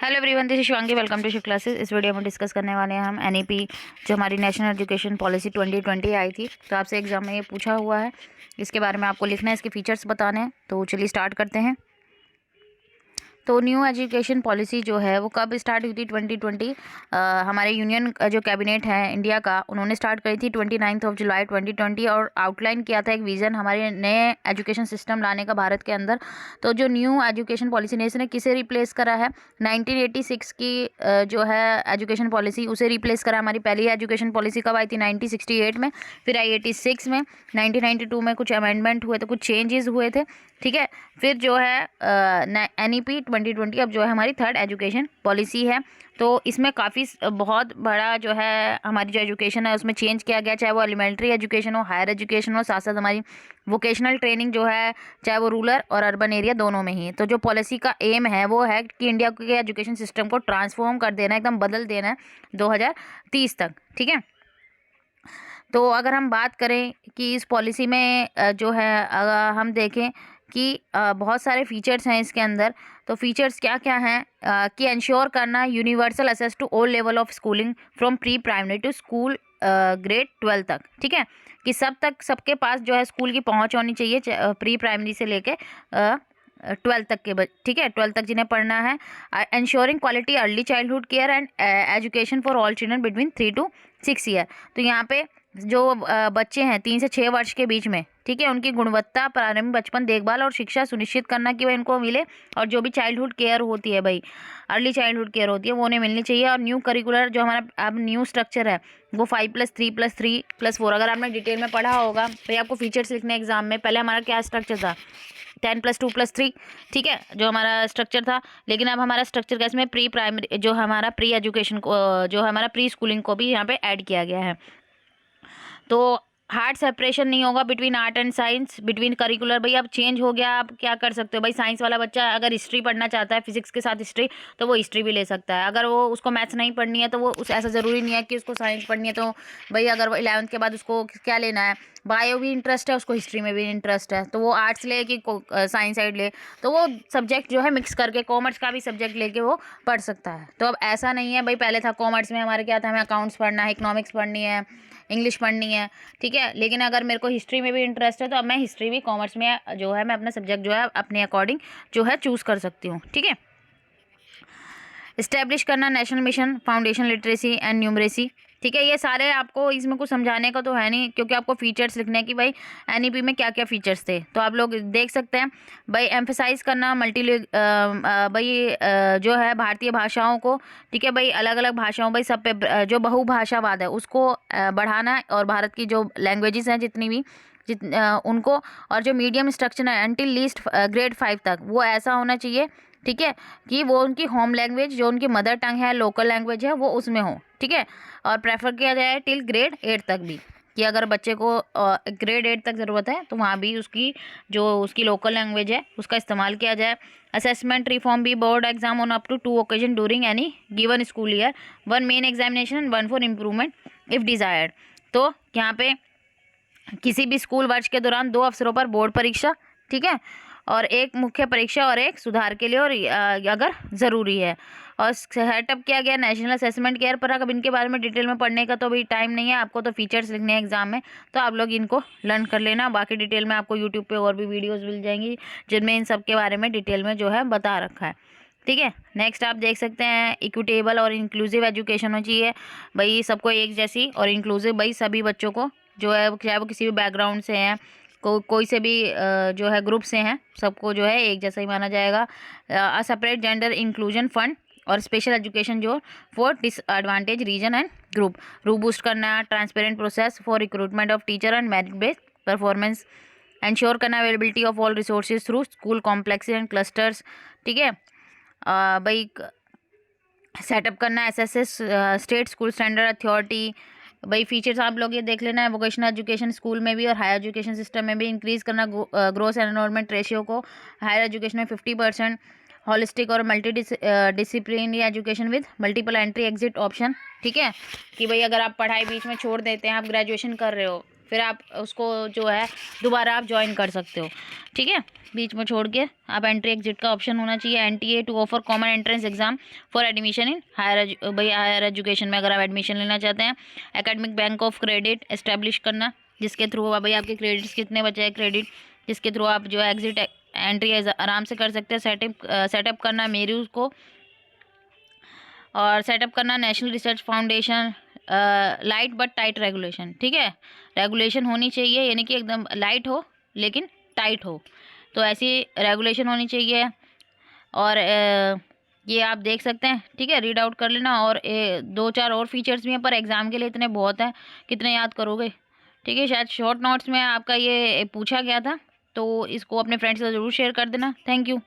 Hello everyone, this is Shivangi. Welcome to Shiv classes. इस video में discuss करने वाले हैं हम एनईपी, जो हमारी नेशनल एजुकेशन पॉलिसी 2020 आई थी। तो आपसे एग्जाम में ये पूछा हुआ है, इसके बारे में आपको लिखना है, इसके फीचर्स बताने हैं। तो चलिए स्टार्ट करते हैं। तो न्यू एजुकेशन पॉलिसी जो है वो कब स्टार्ट हुई थी? 2020। हमारे यूनियन जो कैबिनेट है इंडिया का, उन्होंने स्टार्ट करी थी 29 जुलाई 2020 और आउटलाइन किया था एक विज़न हमारे नए एजुकेशन सिस्टम लाने का भारत के अंदर। तो जो न्यू एजुकेशन पॉलिसी ने इसने किसे रिप्लेस करा है? 1986 की जो है एजुकेशन पॉलिसी, उसे रिप्लेस करा। हमारी पहली एजुकेशन पॉलिसी कब आई थी? 1968 में, फिर आई 86 में, 1992 में कुछ अमेंडमेंट हुए थे, कुछ चेंजेस हुए थे। ठीक है, फिर जो है एनईपी 2020 अब जो है हमारी थर्ड एजुकेशन पॉलिसी है। तो इसमें काफ़ी बहुत बड़ा जो है हमारी जो एजुकेशन है उसमें चेंज किया गया, चाहे वो एलिमेंट्री एजुकेशन हो, हायर एजुकेशन हो, साथ साथ हमारी वोकेशनल ट्रेनिंग जो है, चाहे वो रूरल और अर्बन एरिया दोनों में ही। तो जो पॉलिसी का एम है वो है कि इंडिया के एजुकेशन सिस्टम को ट्रांसफॉर्म कर देना, एकदम बदल देना है 2030 तक। ठीक है, तो अगर हम बात करें कि इस पॉलिसी में जो है अगर हम देखें कि बहुत सारे फीचर्स हैं इसके अंदर। तो फीचर्स क्या क्या हैं कि इंश्योर करना universal access to all level of schooling from pre primary to school grade 12 तक। ठीक है, कि सब तक सबके पास जो है स्कूल की पहुंच होनी चाहिए, प्री प्राइमरी से लेके 12 तक के ठीक है, 12 तक जिन्हें पढ़ना है। Ensuring quality early childhood care and education for all children between 3 to 6 year. तो यहाँ पे जो बच्चे हैं 3 से 6 वर्ष के बीच में, ठीक है, उनकी गुणवत्ता प्रारंभिक बचपन देखभाल और शिक्षा सुनिश्चित करना कि वह इनको मिले। और जो भी चाइल्डहुड केयर होती है भाई, अर्ली चाइल्डहुड केयर होती है, वो उन्हें मिलनी चाहिए। और न्यू करिकुलर जो हमारा अब न्यू स्ट्रक्चर है वो 5+3+3+4। अगर आपने डिटेल में पढ़ा होगा भाई, आपको फीचर्स लिखने एग्जाम में, पहले हमारा क्या स्ट्रक्चर था? 10+2+3। ठीक है, जो हमारा स्ट्रक्चर था। लेकिन अब हमारा स्ट्रक्चर का इसमें प्री प्राइमरी जो हमारा प्री एजुकेशन को, जो हमारा प्री स्कूलिंग को भी यहाँ पे ऐड किया गया है। तो हार्ड सेपरेशन नहीं होगा between art and science, between curricular. भाई अब चेंज हो गया, आप क्या कर सकते हो भाई? साइंस वाला बच्चा अगर हिस्ट्री पढ़ना चाहता है, फिजिक्स के साथ हिस्ट्री, तो वो हिस्ट्री भी ले सकता है। अगर वो उसको मैथ्स नहीं पढ़नी है तो वो उस ऐसा ज़रूरी नहीं है कि उसको साइंस पढ़नी है। तो भाई अगर वो 11th के बाद उसको क्या लेना है, बायो भी इंटरेस्ट है, उसको हिस्ट्री में भी इंटरेस्ट है, तो वो आर्ट्स ले कि साइंस साइड ले, तो वो सब्जेक्ट जो है मिक्स करके कॉमर्स का भी सब्जेक्ट लेके वो पढ़ सकता है। तो अब ऐसा नहीं है भाई, पहले था कॉमर्स में हमारे क्या था, हमें अकाउंट्स पढ़ना है, इकोनॉमिक्स पढ़नी है, इंग्लिश पढ़नी है। ठीक है, लेकिन अगर मेरे को हिस्ट्री में भी इंटरेस्ट है तो अब मैं हिस्ट्री भी कॉमर्स में जो है मैं अपना सब्जेक्ट जो है अपने अकॉर्डिंग जो है चूज़ कर सकती हूँ। ठीक है, इस्टेब्लिश करना national mission foundation literacy and numeracy. ठीक है, ये सारे आपको इसमें कुछ समझाने का तो है नहीं, क्योंकि आपको फीचर्स लिखने हैं कि भाई एनईपी में क्या क्या फीचर्स थे। तो आप लोग देख सकते हैं भाई, एम्फेसाइज करना भाई जो है भारतीय भाषाओं को, ठीक है भाई, अलग अलग भाषाओं भाई सब पे जो बहुभाषावाद है उसको बढ़ाना, और भारत की जो लैंग्वेजेस हैं जितनी भी उनको, और जो मीडियम इंस्ट्रक्शन है अनटिल लीस्ट ग्रेड 5 तक, वो ऐसा होना चाहिए, ठीक है, कि वो उनकी होम लैंग्वेज जो उनकी मदर टंग है, लोकल लैंग्वेज है, वो उसमें हो। ठीक है, और प्रेफर किया जाए टिल ग्रेड 8 तक भी, कि अगर बच्चे को ग्रेड 8 तक ज़रूरत है तो वहाँ भी उसकी जो उसकी लोकल लैंग्वेज है उसका इस्तेमाल किया जाए। असेसमेंट रिफॉर्म भी, board exam on up to 2 occasion during any given school year, 1 main examination and 1 for improvement if desired. तो यहाँ पे किसी भी स्कूल वर्ष के दौरान 2 अवसरों पर बोर्ड परीक्षा, ठीक है, और एक मुख्य परीक्षा और एक सुधार के लिए, और अगर ज़रूरी है। और सेटअप किया गया नेशनल असेसमेंट केयर पर। अब इनके बारे में डिटेल में पढ़ने का तो अभी टाइम नहीं है, आपको तो फीचर्स लिखने हैं एग्जाम में, तो आप लोग इनको लर्न कर लेना। बाकी डिटेल में आपको यूट्यूब पे और भी वीडियोज़ मिल जाएंगी जिनमें इन सब के बारे में डिटेल में जो है बता रखा है। ठीक है, नेक्स्ट आप देख सकते हैं इक्विटेबल और इंक्लूसिव एजुकेशन होनी चाहिए भाई, सबको एक जैसी और इंक्लूसिव भाई, सभी बच्चों को जो है, चाहे वो किसी भी बैकग्राउंड से हैं, कोई से भी जो है ग्रुप से हैं, सबको जो है एक जैसा ही माना जाएगा। A separate gender inclusion fund और स्पेशल एजुकेशन जो for disadvantage region and group, robust करना, transparent process for recruitment of teacher and merit based performance, ensure करना availability of all resources through school complexes and clusters. ठीक है, भाई setup करना SSS state school standard authority. भाई features आप लोग ये देख लेना है, वोकेशनल एजुकेशन स्कूल में भी और हायर एजुकेशन सिस्टम में भी इंक्रीज़ करना ग्रोस एनरोलमेंट रेशियो को हायर एजुकेशन में 50%, हॉलिस्टिक और multi disciplinary education with multiple entry exit option. ठीक है, कि भाई अगर आप पढ़ाई बीच में छोड़ देते हैं, आप ग्रेजुएशन कर रहे हो, फिर आप उसको जो है दोबारा आप ज्वाइन कर सकते हो, ठीक है। बीच में छोड़ के आप एंट्री एग्जिट का ऑप्शन होना चाहिए। NTA to offer common entrance exam for admission in higher education में अगर आप एडमिशन लेना चाहते हैं। Academic bank of credit establish करना, जिसके थ्रू भाई आपके क्रेडिट्स कितने बचे हैं क्रेडिट, जिसके थ्रू आप जो है एग्जिट एंट्री आराम से कर सकते हैं। सेटअप करना मेरू को, और सेटअप करना national research foundation. Light but tight regulation, ठीक है। रेगुलेशन होनी चाहिए, यानी कि एकदम लाइट हो लेकिन टाइट हो, तो ऐसी रेगुलेशन होनी चाहिए। और ये आप देख सकते हैं, ठीक है, रीड आउट कर लेना। और 2-4 और फीचर्स भी हैं, पर एग्ज़ाम के लिए इतने बहुत हैं, कितने याद करोगे, ठीक है। शायद शॉर्ट नोट्स में आपका ये पूछा गया था, तो इसको अपने फ्रेंड्स से ज़रूर शेयर कर देना। Thank you.